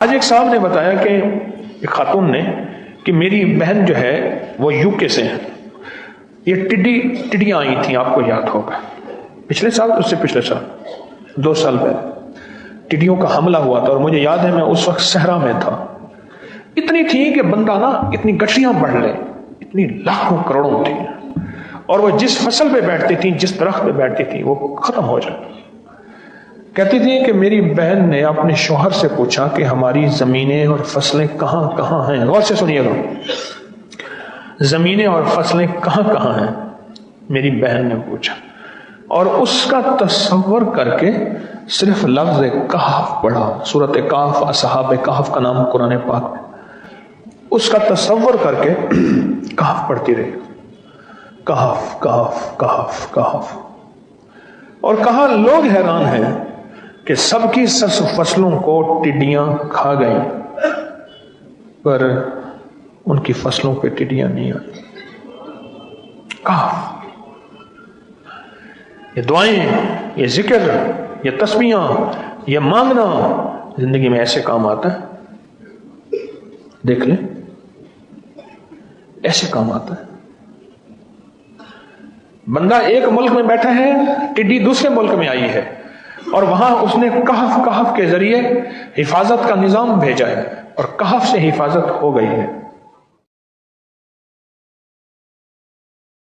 آج ایک صاحب نے بتایا کہ ایک خاتون نے کہ میری بہن جو ہے وہ یو کے سے ہے، یہ ٹڈیاں آئی تھیں، آپ کو یاد ہوگا پچھلے سال، اس سے پچھلے سال 2 سال پہلے ٹڈیوں کا حملہ ہوا تھا، اور مجھے یاد ہے میں اس وقت صحرا میں تھا. اتنی تھی کہ بندہ نا اتنی گٹھیاں بڑھ لے، اتنی لاکھوں کروڑوں تھی، اور وہ جس فصل پہ بیٹھتی تھی، جس درخت پہ بیٹھتی تھی، وہ ختم ہو جاتی. کہتی تھی کہ میری بہن نے اپنے شوہر سے پوچھا کہ ہماری زمینیں اور فصلیں کہاں کہاں ہیں. غور سے سنیے گا، زمینیں اور فصلیں کہاں کہاں ہیں، میری بہن نے پوچھا، اور اس کا تصور کر کے صرف لفظ کہف پڑھا. سورۃ کہف، اصحاب کہف کا نام قرآن پاک میں. اس کا تصور کر کے کہف پڑھتی رہی، کہف کہف کہف کہف. اور کہا لوگ حیران ہیں کہ سب کی فصلوں کو ٹڈیاں کھا گئیں، پر ان کی فصلوں پہ ٹڈیاں نہیں آئی. کہف، یہ دعائیں، یہ ذکر، یہ تسبیحاں، یہ مانگنا زندگی میں ایسے کام آتا ہے. دیکھ لیں، ایسے کام آتا ہے. بندہ ایک ملک میں بیٹھا ہے، ٹڈی دوسرے ملک میں آئی ہے، اور وہاں اس نے کہف کے ذریعے حفاظت کا نظام بھیجا ہے، اور کہف سے حفاظت ہو گئی ہے.